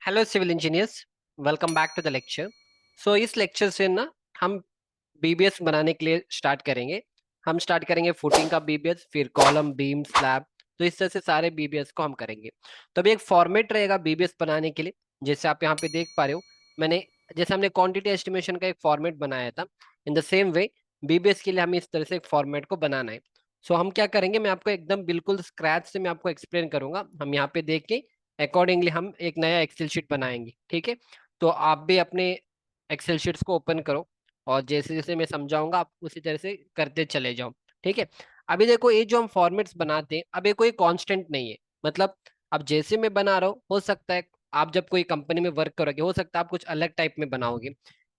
Hello civil engineers, welcome back to the lecture. इस lecture से ना हम बीबीएस बनाने के लिए स्टार्ट करेंगे। हम स्टार्ट करेंगे फुटिंग का बीबीएस, फिर कॉलम, बीम, स्लैब। तो इस तरह से सारे बीबीएस को हम करेंगे। तो अभी एक फॉर्मेट रहेगा बीबीएस बनाने के लिए, जैसे आप यहाँ पे देख पा रहे हो। मैंने जैसे हमने क्वांटिटी एस्टिमेशन का एक फॉर्मेट बनाया था, in the same way BBS के लिए हमें इस तरह से एक फॉर्मेट को बनाना है। हम क्या करेंगे, मैं आपको एकदम बिल्कुल स्क्रैच से मैं आपको एक्सप्लेन करूंगा। हम यहाँ पे देख के अकॉर्डिंगली हम एक नया एक्सेल शीट बनाएंगे, ठीक है। तो आप भी अपने एक्सेल शीट्स को ओपन करो और जैसे जैसे मैं समझाऊंगा आप उसी तरह से करते चले जाओ, ठीक है। अभी देखो, ये जो हम फॉर्मेट्स बनाते हैं, अब ये कोई कांस्टेंट नहीं है। मतलब अब जैसे मैं बना रहा हूँ, हो सकता है आप जब कोई कंपनी में वर्क करोगे, हो सकता है आप कुछ अलग टाइप में बनाओगे।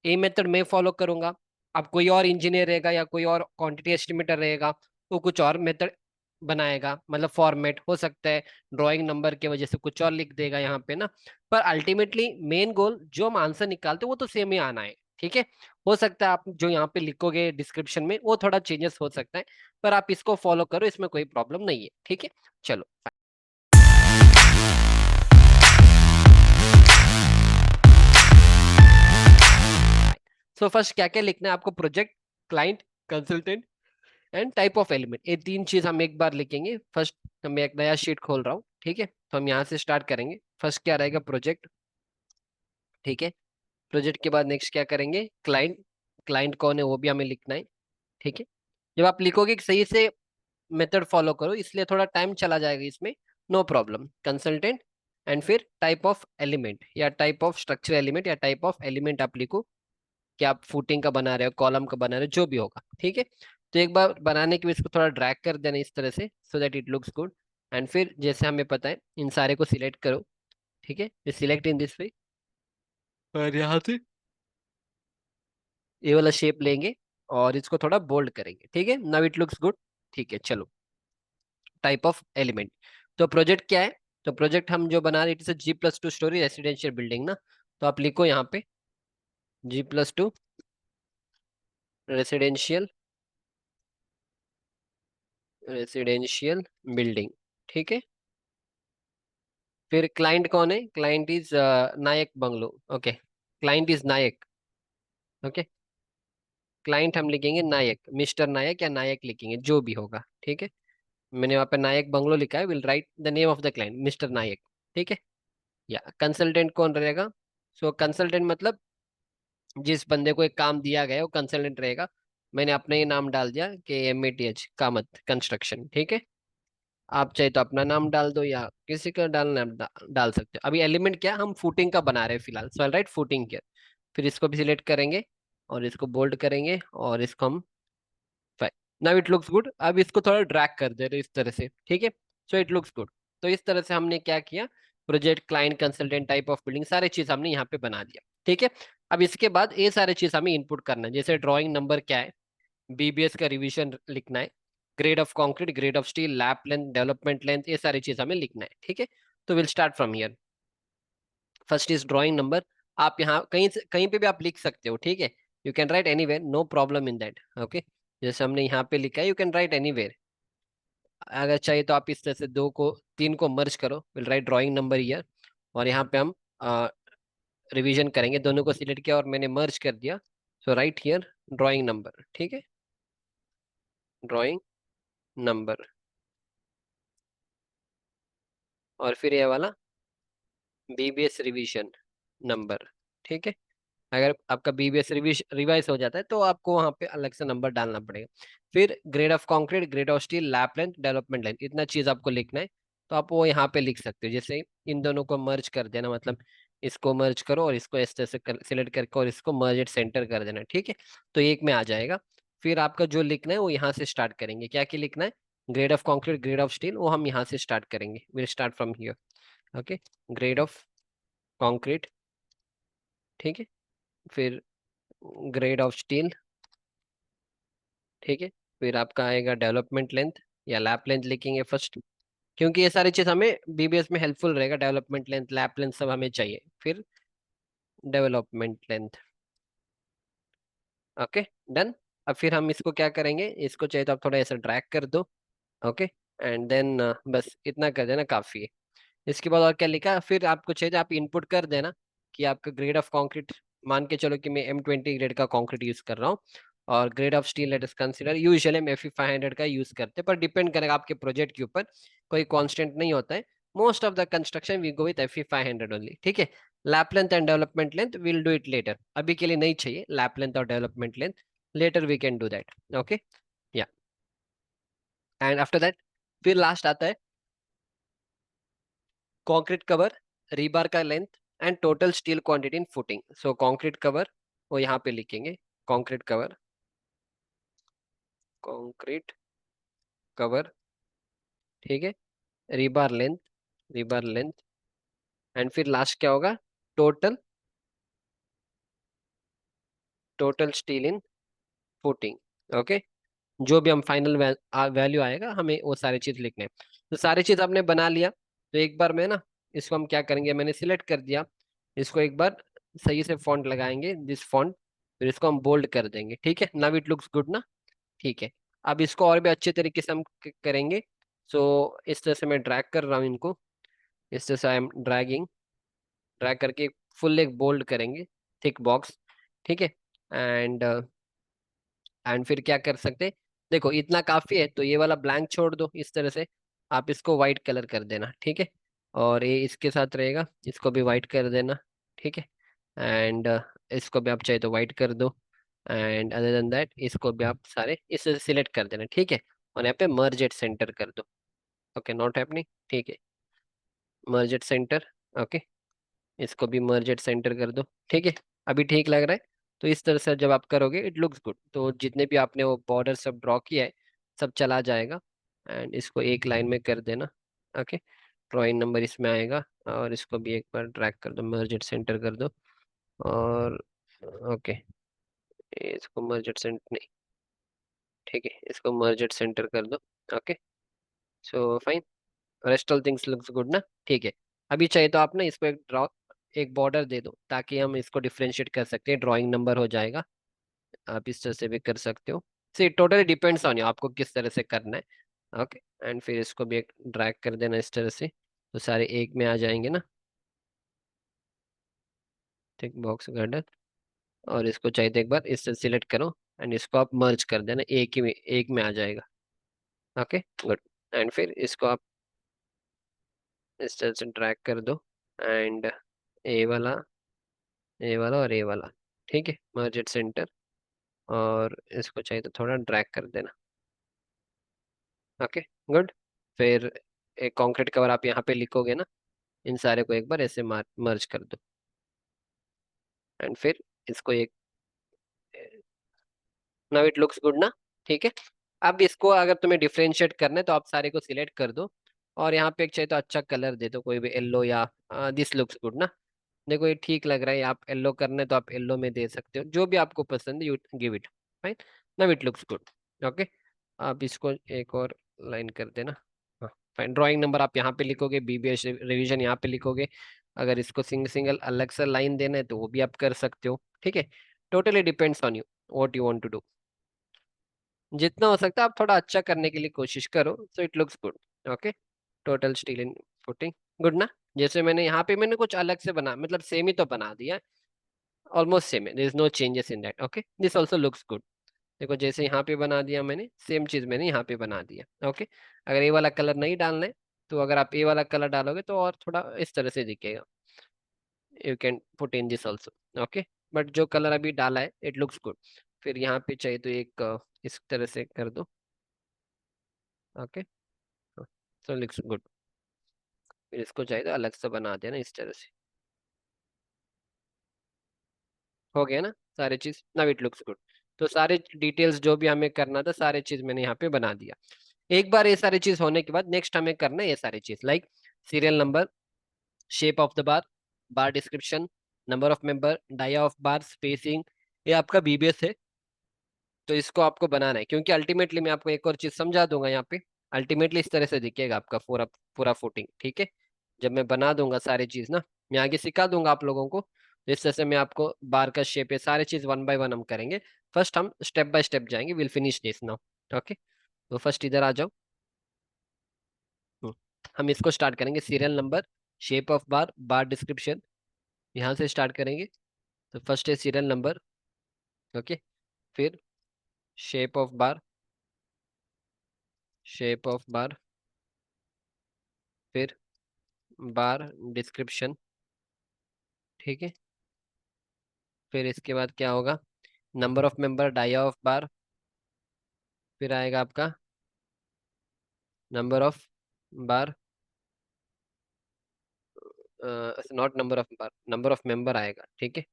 ये मेथड मैं फॉलो करूंगा, अब कोई और इंजीनियर रहेगा या कोई और क्वांटिटी एस्टिमेटर रहेगा, वो कुछ और मेथड बनाएगा। मतलब फॉर्मेट हो सकता है ड्राइंग नंबर की वजह से कुछ और लिख देगा यहाँ पे ना। पर अल्टीमेटली मेन गोल जो हम आंसर निकालते हैं वो तो सेम ही आना है, ठीक है। हो सकता है आप जो यहाँ पे लिखोगे डिस्क्रिप्शन में वो थोड़ा चेंजेस हो सकता है, पर आप इसको फॉलो करो, इसमें कोई प्रॉब्लम नहीं है, ठीक है। चलो, फर्स्ट क्या क्या लिखना है आपको? Project, client, consultant and type of element, ये तीन चीज हम एक बार लिखेंगे। फर्स्ट मैं एक नया शीट खोल रहा हूँ, ठीक है। तो हम यहाँ से स्टार्ट करेंगे। फर्स्ट क्या रहेगा? प्रोजेक्ट, ठीक है। प्रोजेक्ट के बाद नेक्स्ट क्या करेंगे? क्लाइंट। क्लाइंट कौन है वो भी हमें लिखना है, ठीक है। जब आप लिखोगे सही से मेथड फॉलो करो, इसलिए थोड़ा टाइम चला जाएगा इसमें, नो प्रॉब्लम। कंसल्टेंट एंड फिर टाइप ऑफ एलिमेंट या टाइप ऑफ स्ट्रक्चर एलिमेंट या टाइप ऑफ एलिमेंट आप लिखो कि आप फुटिंग का बना रहे हो, कॉलम का बना रहे हो, जो भी होगा, ठीक है। तो एक बार बनाने के लिए इसको थोड़ा ड्रैग कर देना इस तरह से, so that it looks good. And फिर जैसे हमें पता है इन सारे को सिलेक्ट करो, ठीक है। सिलेक्ट इन दिस वे और यहाँ से ये वाला शेप लेंगे और इसको थोड़ा बोल्ड करेंगे, ठीक है। नाउ इट लुक्स गुड, ठीक है। चलो, टाइप ऑफ एलिमेंट। तो प्रोजेक्ट क्या है? तो प्रोजेक्ट हम जो बना रहे हैं, G+2 स्टोरी रेसिडेंशियल बिल्डिंग ना। तो आप लिखो यहाँ पे G+2 रेसिडेंशियल रेसिडेंशियल बिल्डिंग, ठीक है। फिर क्लाइंट कौन है? Client is Nayak bungalow, okay. Client is Nayak, okay. Client हम लिखेंगे नायक, मिस्टर नायक या नायक लिखेंगे, जो भी होगा, ठीक है। मैंने वहाँ पे नायक बंगलो लिखा है, will write the name of the client mister Nayak, ठीक है। या कंसल्टेंट कौन रहेगा? कंसल्टेंट मतलब जिस बंदे को एक काम दिया गया है वो कंसल्टेंट रहेगा। मैंने अपना ही नाम डाल दिया कि MATH कामत कंस्ट्रक्शन, ठीक है। आप चाहे तो अपना नाम डाल दो या किसी का डालना डाल सकते हो। अभी एलिमेंट क्या, हम फुटिंग का बना रहे हैं फिलहाल, सो राइट फुटिंग किया। फिर इसको भी सिलेक्ट करेंगे और इसको बोल्ड करेंगे और इसको हम नाउ इट लुक्स गुड। अब इसको थोड़ा ड्रैग कर दे रहे इस तरह से, ठीक है। So it looks good. तो इस तरह से हमने क्या किया, project, client, consultant, type of building, सारी चीज हमने यहाँ पे बना दिया, ठीक है। अब इसके बाद ये सारी चीज हमें इनपुट करना है, जैसे ड्राइंग नंबर क्या है, बीबीएस का रिवीजन लिखना है, grade of concrete, grade of steel, lap length, development length, ये सारी चीज हमें लिखना है, ठीक है। तो will start from here. First is drawing number. आप यहाँ कहीं पे भी आप लिख सकते हो, ठीक है। You can write anywhere, no problem in that, okay. जैसे हमने यहाँ पे लिखा है, यू कैन राइट एनीवेयर। अगर चाहिए तो आप इस तरह से दो को तीन को मर्ज करो, will write drawing number year. और यहाँ पे हम रिवीजन करेंगे, दोनों को सिलेक्ट किया और मैंने मर्ज कर दिया। सो राइट हियर ड्राइंग नंबर, ठीक है। ड्राइंग नंबर और फिर ये वाला बीबीएस रिवीजन नंबर, ठीक है। अगर आपका बीबीएस रिवाइज हो जाता है तो आपको वहां पे अलग से नंबर डालना पड़ेगा। फिर grade of concrete, grade of steel, lap length, development length, इतना चीज आपको लिखना है। तो आप वो यहाँ पे लिख सकते हो, जैसे इन दोनों को मर्ज कर देना, मतलब इसको मर्ज करो और इसको इस तरह से सिलेक्ट करके और इसको मर्ज एट सेंटर कर देना, ठीक है। तो एक में आ जाएगा। फिर आपका जो लिखना है वो यहाँ से स्टार्ट करेंगे, क्या क्या लिखना है? Grade of concrete, grade of steel, वो हम यहाँ से स्टार्ट करेंगे, will start from here, okay. Grade of concrete, ठीक है। फिर ग्रेड ऑफ स्टील, ठीक है। फिर आपका आएगा डेवलपमेंट लेंथ या लैप लेंथ लिखेंगे फर्स्ट, क्योंकि ये सारी चीज हमें बीबीएस में हेल्पफुल रहेगा। डेवलपमेंट लेंथ, लैप लेंथ सब हमें चाहिए। फिर डेवलपमेंट लेंथ, ओके, डन। अब फिर हम इसको क्या करेंगे, इसको चाहिए तो आप थोड़ा ऐसा ड्रैग कर दो, ओके। एंड देन बस इतना कर देना काफी है। इसके बाद और क्या लिखा, फिर आपको चाहिए तो आप इनपुट कर देना कि आपका ग्रेड ऑफ कंक्रीट, मान के चलो कि मैं M20 ग्रेड का कंक्रीट यूज कर रहा हूँ, और grade of steel let us consider, usually हम Fe500 का यूज करते हैं, पर डिपेंड करेगा आपके प्रोजेक्ट के ऊपर, कोई कांस्टेंट नहीं होता है। Most of the construction we go with Fe500 only, ठीक है। Lap length and development length will do it later, अभी के लिए नहीं चाहिए लैप लेंथ और development length, later we can do that, okay. या एंड आफ्टर दैट फिर लास्ट आता है concrete cover, rebar का length and total steel quantity in footing. So concrete cover वो यहाँ पे लिखेंगे, concrete कवर, concrete कवर, ठीक है, rebar length, rebar length, and फिर लास्ट क्या होगा, टोटल, टोटल स्टील इन फुटिंग, ओके। जो भी हम फाइनल वैल्यू आएगा हमें वो सारी चीज लिखने हैं। तो सारी चीज आपने बना लिया, तो एक बार मैं ना इसको हम क्या करेंगे, मैंने सिलेक्ट कर दिया, इसको एक बार सही से फॉन्ट लगाएंगे, दिस फॉन्ट, फिर इसको हम बोल्ड कर देंगे, ठीक है, नाउ इट लुक्स गुड ना, ठीक है। अब इसको और भी अच्छे तरीके से हम करेंगे। सो इस तरह से मैं ड्रैग कर रहा हूँ इनको, इस तरह से आई एम ड्रैगिंग, ड्रैग करके फुल एक बोल्ड करेंगे, थिक बॉक्स, ठीक है। एंड फिर क्या कर सकते हैं, देखो इतना काफी है, तो ये वाला ब्लैंक छोड़ दो, इस तरह से आप इसको व्हाइट कलर कर देना, ठीक है। और ये इसके साथ रहेगा, इसको भी व्हाइट कर देना, ठीक है। एंड इसको भी आप चाहे तो व्हाइट कर दो, एंड अदर देन दैट इसको भी आप सारे इससे सिलेक्ट कर देना, ठीक है। और यहाँ पे मर्ज एट सेंटर कर दो, ओके, नॉट हैपनिंग, ठीक है, मर्ज एट सेंटर, ओके, इसको भी मर्ज एट सेंटर कर दो, ठीक है। अभी ठीक लग रहा है। तो इस तरह से जब आप करोगे इट लुक्स गुड, तो जितने भी आपने वो बॉर्डर सब ड्रॉ किया है सब चला जाएगा, एंड इसको एक लाइन में कर देना, ओके। ड्राइंग नंबर इसमें आएगा, और इसको भी एक बार ड्रैग कर दो, मर्ज एट सेंटर कर दो, और ओके, इसको मर्ज एट सेंटर नहीं, ठीक है, इसको मर्ज एट सेंटर कर दो, okay. So fine, rest all things looks good ना, ठीक है। अभी चाहिए तो आप ना इसको एक ड्रॉ, एक बॉर्डर दे दो, ताकि हम इसको डिफ्रेंशिएट कर सकते हैं, ड्राइंग नंबर हो जाएगा। आप इस तरह से भी कर सकते हो, सी टोटली डिपेंड्स ऑन यू, आपको किस तरह से करना है, ओके। एंड फिर इसको भी एक ड्रैग कर देना इस तरह से, तो सारे एक में आ जाएंगे ना, ठीक, बॉक्स गार्डन। और इसको चाहिए तो एक बार इससे सिलेक्ट करो, एंड इसको आप मर्ज कर देना, एक में आ जाएगा, ओके, गुड। एंड फिर इसको आप इस तरह से ड्रैग कर दो, एंड ए वाला, ए वाला और ए वाला, ठीक है, मर्ज एट सेंटर, और इसको चाहिए तो थोड़ा ड्रैग कर देना, ओके, गुड। फिर एक कंक्रीट कवर आप यहाँ पे लिखोगे ना, इन सारे को एक बार ऐसे मर्ज कर दो, एंड फिर इसको एक, नाउ इट लुक्स गुड ना, ठीक है। अब इसको अगर तुम्हें डिफरेंशिएट करना है तो आप सारे को सिलेक्ट कर दो, और यहाँ पे एक चाहिए तो अच्छा कलर दे दो, कोई भी येलो या, दिस लुक्स गुड ना, देखो ये ठीक लग रहा है, आप येलो करना है तो आप येलो में दे सकते हो, जो भी आपको पसंद है you give it, fine, now it looks good, okay. आप इसको एक और लाइन कर देना, हाँ, फाइन। ड्राइंग नंबर आप यहाँ पे लिखोगे, BBS रिवीजन यहाँ पे लिखोगे, अगर इसको सिंगल सिंगल अलग से लाइन देना है तो वो भी आप कर सकते हो, ठीक है। Totally depends on you, what you want to do, जितना हो सकता है आप थोड़ा अच्छा करने के लिए कोशिश करो, so it looks good, okay. Total steel in footing, good ना। जैसे मैंने यहाँ पे मैंने कुछ अलग से बना, मतलब सेम ही तो बना दिया, ऑलमोस्ट सेम है, there is no changes in that, okay, this also looks good. देखो जैसे यहाँ पे बना दिया मैंने, सेम चीज मैंने यहाँ पे बना दिया, ओके। अगर ये वाला कलर नहीं डालना है, तो अगर आप ये वाला कलर डालोगे तो और थोड़ा इस तरह से दिखेगा, you can put in this also, okay. But जो कलर अभी डाला है इट लुक्स गुड। फिर यहाँ पे चाहिए तो एक इस तरह से कर दो, ओके, सो लुक्स गुड। फिर इसको चाहिए तो अलग से बना देना इस तरह से, हो गया ना सारे चीज, नाउ इट लुक्स गुड। तो सारे डिटेल्स जो भी हमें करना था सारे चीज मैंने यहाँ पे बना दिया। एक बार ये सारी चीज होने के बाद नेक्स्ट हमें करना है ये सारी चीज, like serial number, shape of the bar, bar description, number of member, dia of bar, spacing, ये आपका BBS है। तो इसको आपको बनाना है, क्योंकि अल्टीमेटली मैं आपको एक और चीज समझा दूंगा यहाँ पे, अल्टीमेटली इस तरह से दिखेगा आपका पूरा पूरा फुटिंग, ठीक है। जब मैं बना दूंगा सारी चीज ना, मैं आगे सिखा दूंगा आप लोगों को, तो इस तरह से मैं आपको बार का शेप है, सारी चीज वन बाय वन हम करेंगे। फर्स्ट हम स्टेप बाय स्टेप जाएंगे, will finish this now, okay. तो फर्स्ट इधर आ जाओ। हम्म, हम इसको स्टार्ट करेंगे, serial number shape of bar, bar description, यहाँ से स्टार्ट करेंगे। तो फर्स्ट है सीरियल नंबर। ओके, फिर shape of bar, shape of bar, फिर बार डिस्क्रिप्शन। ठीक है, फिर इसके बाद क्या होगा, number of member, dia of bar, फिर आएगा आपका number of bar, not number of bar, number of member आएगा। ठीक है,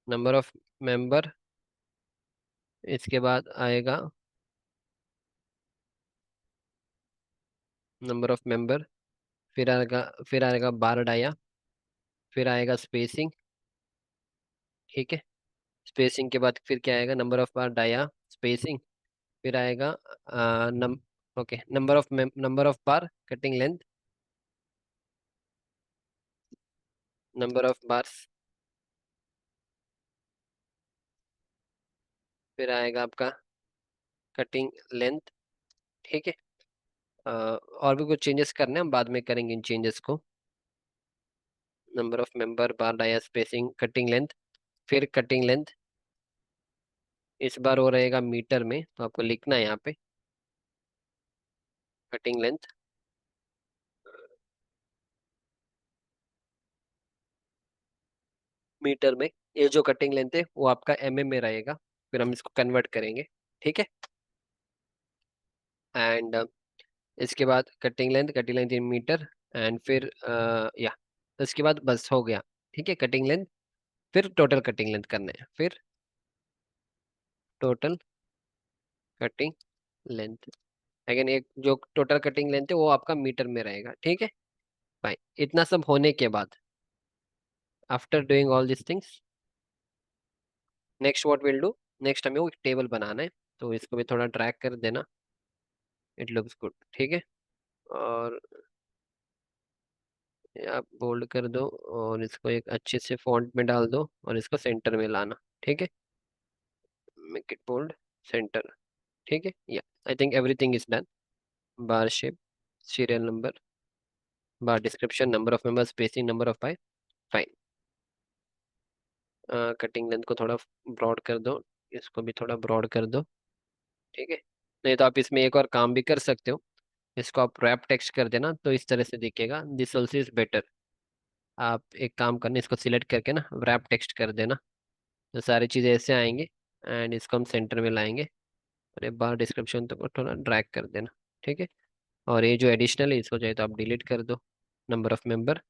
नंबर ऑफ मेंबर, इसके बाद आएगा नंबर ऑफ मेंबर, फिर आएगा बार डाया, फिर आएगा स्पेसिंग। ठीक है, स्पेसिंग के बाद फिर क्या आएगा, number of bar dia spacing, फिर आएगा नम okay, number of bar cutting length, number of bars, फिर आएगा आपका कटिंग लेंथ। ठीक है, और भी कुछ चेंजेस करने हैं, हम बाद में करेंगे इन चेंजेस को। Number of member, bar dia spacing, cutting length, फिर कटिंग लेंथ इस बार वो रहेगा मीटर में, तो आपको लिखना है यहाँ पे कटिंग लेंथ मीटर में। ये जो कटिंग लेंथ है वो आपका एमएम में रहेगा, फिर हम इसको कन्वर्ट करेंगे। ठीक है, एंड इसके बाद cutting length in meter, and फिर या इसके बाद बस हो गया। ठीक है, कटिंग लेंथ, फिर टोटल कटिंग लेंथ करना है, फिर टोटल कटिंग लेंथ। अगेन एक जो टोटल कटिंग लेंथ है वो आपका मीटर में रहेगा। ठीक है भाई, इतना सब होने के बाद, after doing all this things, next what will do, next हमें वो एक टेबल बनाना है, तो इसको भी थोड़ा ड्रैग कर देना, इट लुक्स गुड। ठीक है, और आप बोल्ड कर दो, और इसको एक अच्छे से फॉन्ट में डाल दो, और इसको सेंटर में लाना। ठीक है, मेक इट बोल्ड, सेंटर। ठीक है, या I think everything is done. Bar shape, serial number, bar description, number of members, spacing, number of pi, fine. Cutting length को थोड़ा ब्रॉड कर दो, इसको भी थोड़ा ब्रॉड कर दो। ठीक है, नहीं तो आप इसमें एक और काम भी कर सकते हो, इसको आप रैप टेक्स्ट कर देना, तो इस तरह से दिखेगा, दिस ऑल्सो इज बेटर। आप एक काम करना, इसको सिलेक्ट करके ना रैप टेक्स्ट कर देना, तो सारी चीज़ें ऐसे आएंगे, एंड इसको हम सेंटर में लाएंगे, और एक बार डिस्क्रिप्शन तो थोड़ा ड्रैग कर देना। ठीक है, और ये जो एडिशनल है इसको चाहे तो आप डिलीट कर दो। Number of member,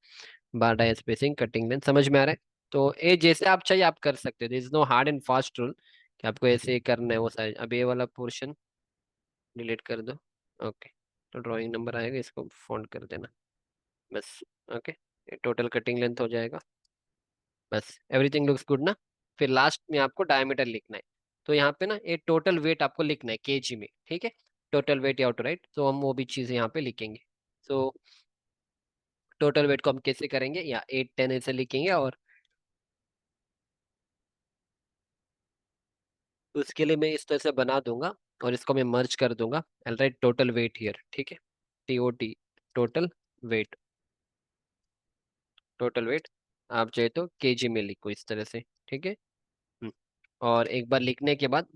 bar dia spacing, cutting length, समझ में आ रहा है? तो ये जैसे आप चाहिए आप कर सकते हो, is no hard and fast rule कि आपको ऐसे ही करना है वो सारे। अब ये वाला पोर्शन डिलीट कर दो। ओके, तो ड्राइंग नंबर आएगा, इसको फॉन्ट कर देना बस। ओके, ये टोटल कटिंग लेंथ हो जाएगा, बस एवरीथिंग लुक्स गुड ना। फिर लास्ट में आपको डायमीटर लिखना है, तो यहाँ पे ना ये टोटल वेट आपको लिखना है केजी में। ठीक है, टोटल वेट या टू राइट, तो हम वो भी चीज़ यहाँ पे लिखेंगे। तो टोटल वेट को हम कैसे करेंगे, या 810 ऐसे लिखेंगे, और उसके लिए मैं इस तरह से बना दूंगा, और इसको मैं मर्ज कर दूंगा। आई राइट टोटल वेट हियर। ठीक है, TOT, total weight, total weight आप चाहे तो केजी में लिखो इस तरह से। ठीक है, हम्म, और एक बार लिखने के बाद,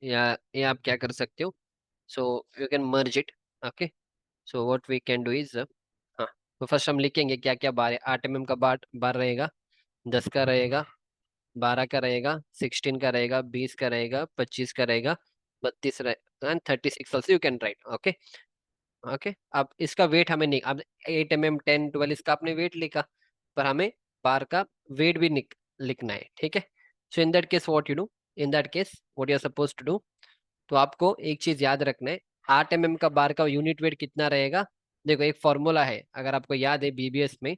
या ये आप क्या कर सकते हो, so you can merge it. Okay, so what we can do is, हाँ, तो फर्स्ट हम लिखेंगे क्या क्या बार है। 8 mm का बार बार रहेगा, 10 का रहेगा, 12 का रहेगा, 16 का रहेगा, 20 का रहेगा, 25 का रहेगा, 32 and 36 also you can right. Okay, okay, अब इसका वेट हमें नहीं, अब 8 mm 10 12 इसका आपने वेट लिखा, पर हमें बार का वेट भी लिखना है। ठीक है, so in that case what you do, in that case what you are suppose to do, तो आपको एक चीज याद रखना है, 8 mm का बार का यूनिट वेट कितना रहेगा। देखो एक फॉर्मूला है, अगर आपको याद है BBS में,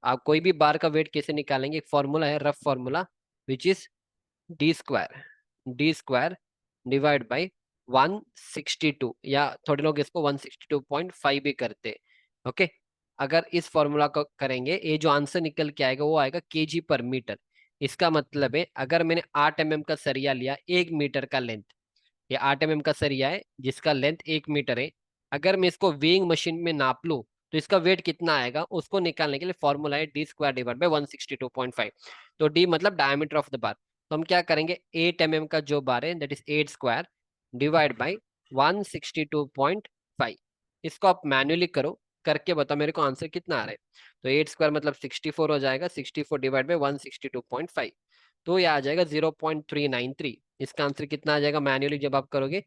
आप कोई भी बार का वेट कैसे निकालेंगे, एक फॉर्मूला है, rough formula, which is D square divide by 162, या थोड़े लोग इसको 162.5 भी करते। ओके, अगर इस फॉर्मूला को करेंगे, ये जो आंसर निकल के आएगा वो आएगा केजी पर मीटर। इसका मतलब है अगर मैंने 8 mm का सरिया लिया, 1 मीटर का लेंथ, ये 8 mm का सरिया है जिसका लेंथ 1 मीटर है, अगर मैं इसको वेइंग मशीन में नाप लूं, तो इसका वेट कितना आएगा उसको निकालने के लिए फॉर्मूला है डी स्क्वायर डिवाइड बाई 162.5। तो डी मतलब डायमीटर ऑफ द बार। तो हम क्या करेंगे, 8 mm का जो बार है that is 8 square divide by 162.5। इसको आप मैन्युअली करो, करके बताओ मेरे को आंसर कितना आ रहा है। तो 8 स्क्वायर मतलब 64 हो जाएगा, 64 डिवाइड बाई 162.5, तो ये आ जाएगा 0.393। इसका आंसर कितना आ जाएगा मैन्युअली जब आप करोगे,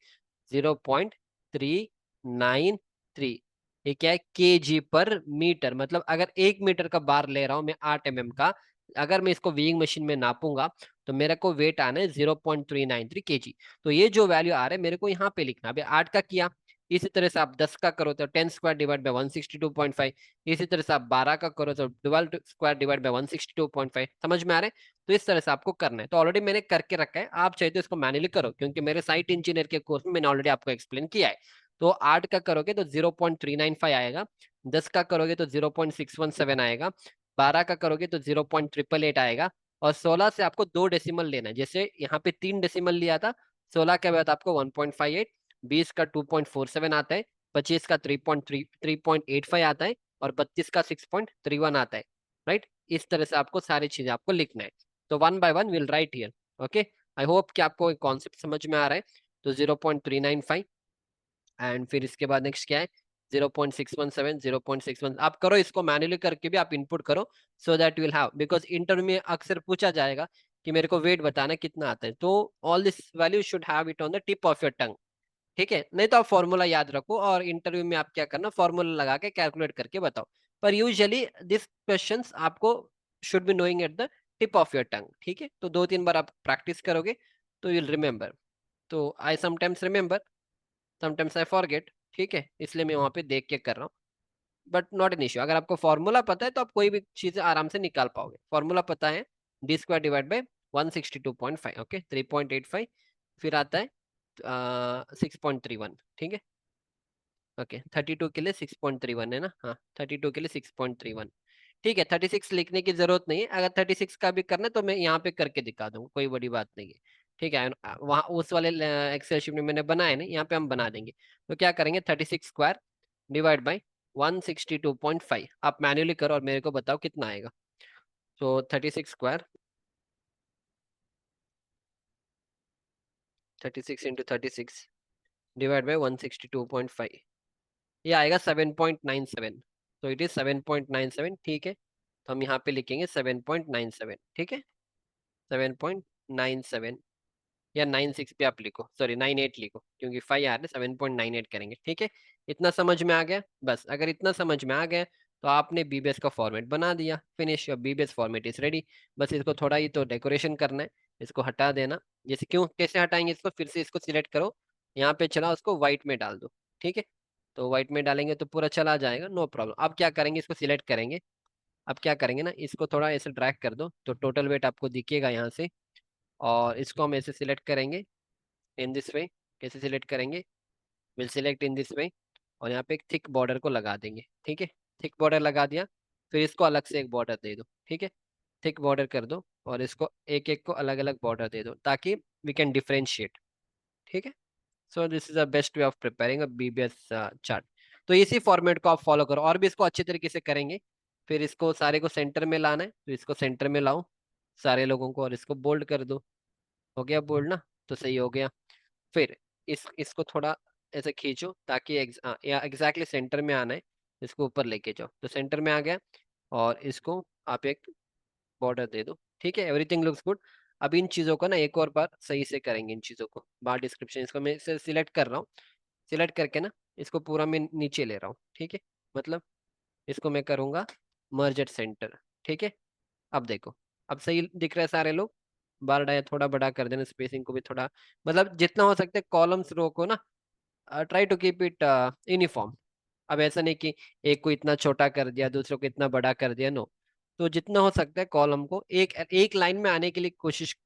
0.393। ये क्या है, केजी पर मीटर, मतलब अगर 1 मीटर का बार ले रहा हूं मैं 8 mm का, अगर मैं इसको वीइंग मशीन में नापूंगा तो मेरे को वेट आना है 0.393 kg। तो ये जो वैल्यू आ रहा है मेरे को यहाँ पे लिखना। अभी 8 का किया, इसी तरह से आप 10 का करो तो 10 स्क्वायर डिवाइड बाई 162.5, इसी तरह से आप 12 का करो तो 12 स्क्वायर डिवाइड बाई 162.5। समझ में आ रहा है? तो इस तरह से आपको करना है। तो ऑलरेडी मैंने करके रखा है, आप चाहे तो इसको मैन्युअली करो, क्योंकि मेरे साइट इंजीनियर के कोर्स में मैंने ऑलरेडी आपको एक्सप्लेन किया है। तो 8 का करोगे तो 0.395 आएगा, 10 का करोगे तो 0.617 आएगा, 12 का करोगे तो 0.888 आएगा, और 16 से आपको 2 डेसिमल लेना है। जैसे यहाँ पे 3 डेसिमल लिया था, 16 के बाद आपको 1.58, 20 का 2.47 आता है, 25 का 3.85 आता है, और 32 का 6.31 आता है। राइट, इस तरह से आपको सारी चीजें आपको लिखना है। तो one by one will write here. Okay, I hope कि आपको एक कॉन्सेप्ट समझ में आ रहा है। तो 0.395, एंड फिर इसके बाद नेक्स्ट क्या है, 0.617, 0.61। आप करो इसको मैन्युअली करके भी आप इनपुट करो, so that will have, because interview में अक्सर पूछा जाएगा कि मेरे को वेट बताना कितना आता है। तो all this value should have it on the tip of your tongue. ठीक है, नहीं तो आप फॉर्मूला याद रखो और इंटरव्यू में आप क्या करना, फॉर्मूला लगा के कैलकुलेट करके बताओ। पर यूजुअली दिस क्वेश्चंस आपको should be knowing at the tip of your tongue. ठीक है, तो 2-3 बार आप प्रैक्टिस करोगे तो यू विल रिमेंबर। तो I sometimes remember, sometimes I forget. ठीक है, इसलिए मैं वहां पे देख के कर रहा हूँ, बट नॉट एन इश्यू। अगर आपको फॉर्मूला पता है तो आप कोई भी चीजें आराम से निकाल पाओगे। फॉर्मूला पता है, D square divide by 162.5, okay, 3.85, फिर आता है 6.31। ठीक है, ओके, 32 के लिए 6.31 है ना, हाँ 32 के लिए 6.31। ठीक है, 36 लिखने की जरूरत नहीं है, अगर 36 का भी करना है तो मैं यहाँ पे करके दिखा दूंगा, कोई बड़ी बात नहीं है। ठीक है, वहाँ उस वाले एक्सेल शीट में मैंने बनाया नहीं, यहाँ पे हम बना देंगे। तो क्या करेंगे, 36 स्क्वायर डिवाइड बाई 162.5, आप मैन्युअली करो और मेरे को बताओ कितना आएगा। तो 36 स्क्वायर, 36 into 36 डिवाइड बाई 162.5, ये आएगा 7.97। तो इट इज 7.97। ठीक है, तो हम यहाँ पे लिखेंगे 7.97। ठीक है, 7.97, या 96 पे आप लिखो, सॉरी 98 लिखो, क्योंकि 5 आ रहे, 7.98 करेंगे। ठीक है, इतना समझ में आ गया? बस अगर इतना समझ में आ गया तो आपने बीबीएस का फॉर्मेट बना दिया, finish, your BBS format is ready. बस इसको थोड़ा ही तो डेकोरेशन करना है, इसको हटा देना। जैसे क्यों, कैसे हटाएंगे इसको, फिर से इसको सिलेक्ट करो, यहाँ पे चला, उसको व्हाइट में डाल दो। ठीक है, तो व्हाइट में डालेंगे तो पूरा चला जाएगा, नो प्रॉब्लम। अब क्या करेंगे, इसको सिलेक्ट करेंगे। अब क्या करेंगे ना, इसको थोड़ा ऐसे ड्रैग कर दो तो टोटल वेट आपको दिखेगा यहाँ से, और इसको हम ऐसे सिलेक्ट करेंगे इन दिस वे। कैसे सिलेक्ट करेंगे, will select in this way, और यहाँ पे एक थिक बॉर्डर को लगा देंगे। ठीक है, थिक बॉर्डर लगा दिया, फिर इसको अलग से एक बॉर्डर दे दो। ठीक है, थिक बॉर्डर कर दो, और इसको एक एक को अलग अलग बॉर्डर दे दो, ताकि वी कैन डिफरेंशिएट। ठीक है, so this is the best way of preparing a BBS chart. तो इसी फॉर्मेट को आप फॉलो करो, और भी इसको अच्छे तरीके से करेंगे। फिर इसको सारे को सेंटर में लाना है, तो इसको सेंटर में लाओ सारे लोगों को, और इसको बोल्ड कर दो। हो गया बोल्ड ना, तो सही हो गया। फिर इसको थोड़ा ऐसे खींचो, ताकि एग्जैक्टली सेंटर में आना है। इसको ऊपर लेके जाओ तो सेंटर में आ गया, और इसको आप एक बॉर्डर दे दो। ठीक है, एवरीथिंग लुक्स गुड। अब इन चीज़ों को ना एक और बार सही से करेंगे, इन चीज़ों को बार डिस्क्रिप्शन, इसको मैं इसे सिलेक्ट कर रहा हूँ। सिलेक्ट करके ना इसको पूरा मैं नीचे ले रहा हूँ। ठीक है, मतलब इसको मैं करूँगा मर्ज एट सेंटर। ठीक है, अब देखो, अब सही दिख रहा है सारे लोग। बार डाया थोड़ा बड़ा कर देना, स्पेसिंग को भी थोड़ा, मतलब जितना हो सकता है कॉलम्स रो को ना, try to keep it uniform. अब ऐसा नहीं कि एक को इतना छोटा कर दिया, दूसरे को इतना बड़ा कर दिया, नो। तो जितना हो सकता है कॉलम को एक एक लाइन में आने के लिए कोशिश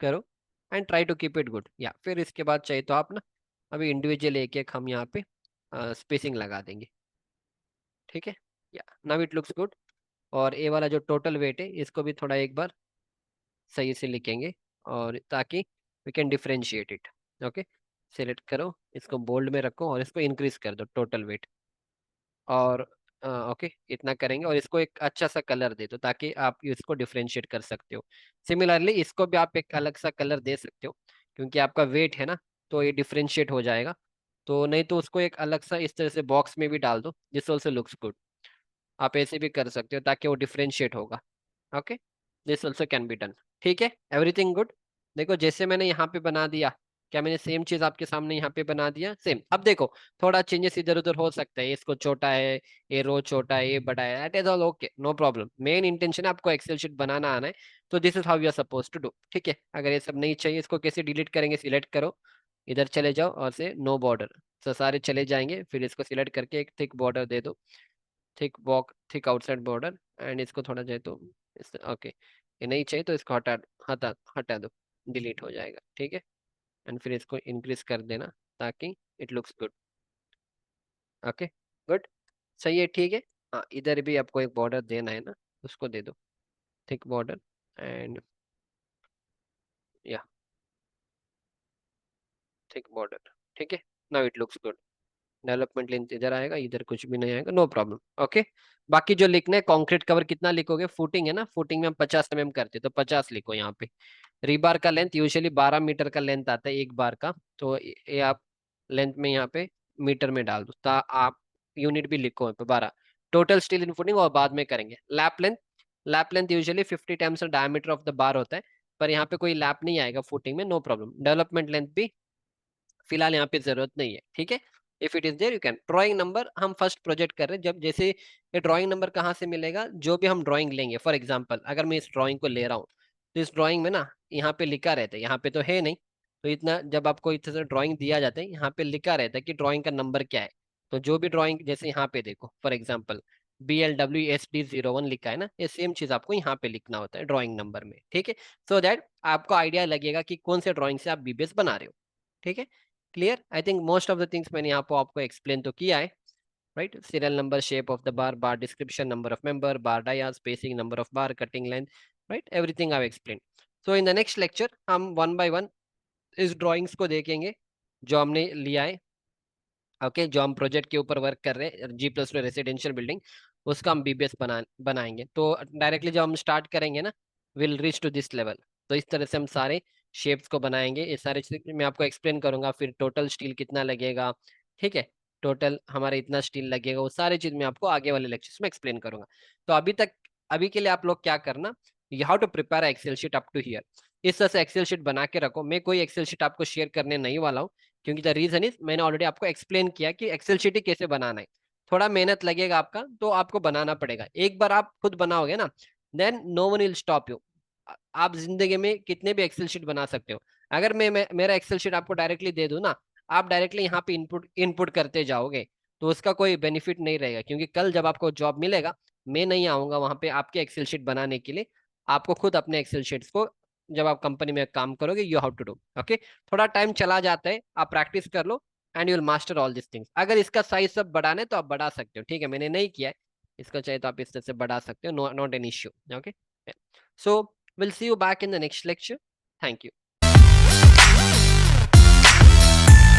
करो, and try to keep it good. या फिर इसके बाद चाहिए तो आप ना, अभी इंडिविजुअल एक एक हम यहाँ पे स्पेसिंग लगा देंगे। ठीक है, या नाउ इट लुक्स गुड। और ए वाला जो टोटल वेट है, इसको भी थोड़ा एक बार सही से लिखेंगे, और ताकि we can differentiate it. Okay, select करो, इसको बोल्ड में रखो, और इसको इंक्रीज कर दो टोटल वेट। और ओके, इतना करेंगे और इसको एक अच्छा सा कलर दे दो ताकि आप इसको डिफरेंशिएट कर सकते हो। सिमिलरली इसको भी आप एक अलग सा कलर दे सकते हो, क्योंकि आपका वेट है ना, तो ये डिफरेंशिएट हो जाएगा। तो नहीं तो उसको एक अलग सा इस तरह से बॉक्स में भी डाल दो, दिस ऑल्सो लुक्स गुड। आप ऐसे भी कर सकते हो ताकि वो डिफरेंशिएट होगा। Okay, this also can be done. ठीक है, एवरीथिंग गुड। देखो जैसे मैंने यहाँ पे बना दिया, क्या मैंने सेम चीज आपके सामने यहाँ पे बना दिया? सेम। अब देखो थोड़ा चेंजेस इधर उधर हो सकता है, इसको छोटा है, ये रो छोटा है, ये बड़ा है, that is all okay, no problem. Main intention है आपको एक्सेल शीट बनाना आना है, तो this is how you are suppose to do. ठीक है, अगर ये सब नहीं चाहिए, इसको कैसे डिलीट करेंगे? सिलेक्ट करो, इधर चले जाओ और से नो बॉर्डर, तो सारे चले जाएंगे। फिर इसको सिलेक्ट करके एक थिक बॉर्डर दे दो, थिक आउटसाइड बॉर्डर। एंड इसको थोड़ा जाए तो इस, ओके, ये नहीं चाहिए तो इसको हटा हटा हटा दो, डिलीट हो जाएगा। ठीक है, एंड फिर इसको इंक्रीज कर देना ताकि it looks good. Okay, good, सही है। ठीक है, हाँ इधर भी आपको एक बॉर्डर देना है ना, उसको दे दो, थिक बॉर्डर। एंड या थिक बॉर्डर। ठीक है, now it looks good. Development length इधर आएगा, इधर कुछ भी नहीं आएगा, नो प्रॉब्लम। ओके, बाकी जो लिखना है, कंक्रीट कवर कितना लिखोगे? फुटिंग है ना, फुटिंग में हम 50 mm करते हैं, तो 50 लिखो यहाँ पे। रीबार का लेंथ यूजुअली 12 मीटर का लेंथ आता है एक बार का, तो ये आप लेंथ में यहाँ पे मीटर में डाल दो, तो आप यूनिट भी लिखो यहाँ पे 12। टोटल स्टील इन फुटिंग और बाद में करेंगे। Lap length usually 50 times diameter of the बार होता है, पर यहाँ पे कोई लैप नहीं आएगा फुटिंग में, नो प्रॉब्लम। डेवलपमेंट लेंथ भी फिलहाल यहाँ पे जरूरत नहीं है। ठीक है, if it is there you can. Drawing number हम फर्स्ट प्रोजेक्ट कर रहे हैं, जब जैसे ये ड्राइंग नंबर कहाँ से मिलेगा? जो भी हम ड्राइंग लेंगे, फॉर एग्जांपल अगर मैं इस ड्राइंग को ले रहा हूँ, तो इस ड्राइंग में ना यहाँ पे लिखा रहता है, यहाँ पे तो है नहीं, तो इतना जब आपको इतना से ड्राइंग दिया जाता है, यहाँ पे लिखा रहता है कि ड्राइंग का नंबर क्या है। तो जो भी ड्राइंग, जैसे यहाँ पे देखो फॉर एग्जाम्पल BLWSD01 लिखा है ना, ये सेम चीज आपको यहाँ पे लिखना होता है ड्राइंग नंबर में। ठीक है, सो दैट आपको आइडिया लगेगा कि कौन से ड्राइंग से आप बीबीएस बना रहे हो। ठीक है, clear? I think most of the things मैंने यहाँ पे आपको एक्सप्लेन तो किया है, right? Serial number, shape of the bar, bar description, number of member, bar dia, spacing, number of bar, cutting length, right? Everything I explain. So in the next lecture हम one by one इस drawings को देखेंगे जो हमने लिया है। Okay, जो हम प्रोजेक्ट के ऊपर वर्क कर रहे हैं, G+2 रेसिडेंशियल बिल्डिंग, उसका हम बीबीएस बनाएंगे। तो डायरेक्टली जब हम स्टार्ट करेंगे ना, will reach to this level. तो इस तरह से हम सारे शेप्स को बनाएंगे, ये सारे चीज़ मैं आपको एक्सप्लेन करूंगा। फिर टोटल स्टील कितना लगेगा, ठीक है, टोटल हमारा इतना स्टील लगेगा, वो सारी चीज मैं आपको आगे वाले लेक्चर्स में एक्सप्लेन करूंगा। तो अभी के लिए आप लोग क्या करना, you have to prepare Excel sheet up to here. इस तरह से एक्सेल शीट बना के रखो। मैं कोई एक्सेल शीट आपको शेयर करने नहीं वाला हूँ, क्योंकि द रीजन इज मैंने ऑलरेडी आपको एक्सप्लेन किया कि एक्सेल शीट ही कैसे बनाना है। थोड़ा मेहनत लगेगा आपका, तो आपको बनाना पड़ेगा। एक बार आप खुद बनाओगे ना, then no one will stop you. आप जिंदगी में कितने भी एक्सेल शीट बना सकते हो। अगर मेरा एक्सेल शीट आपको डायरेक्टली दे दूं ना, आप डायरेक्टली यहाँ पे इनपुट इनपुट करते जाओगे, तो उसका कोई बेनिफिट नहीं रहेगा। क्योंकि कल जब आपको जॉब मिलेगा, मैं नहीं आऊंगा वहां पे आपके एक्सेल शीट बनाने के लिए। आपको खुद अपने एक्सेल शीट्स को, जब आप कंपनी में काम करोगे, you how to do. Okay, थोड़ा टाइम चला जाता है, आप प्रैक्टिस कर लो, and you will master all this things. अगर इसका साइज सब बढ़ाना है तो आप बढ़ा सकते हो, ठीक है, मैंने नहीं किया है। इसका चाहिए तो आप इस तरह से बढ़ा सकते हो, no not an issue. Okay, so we'll see you back in the next lecture. Thank you.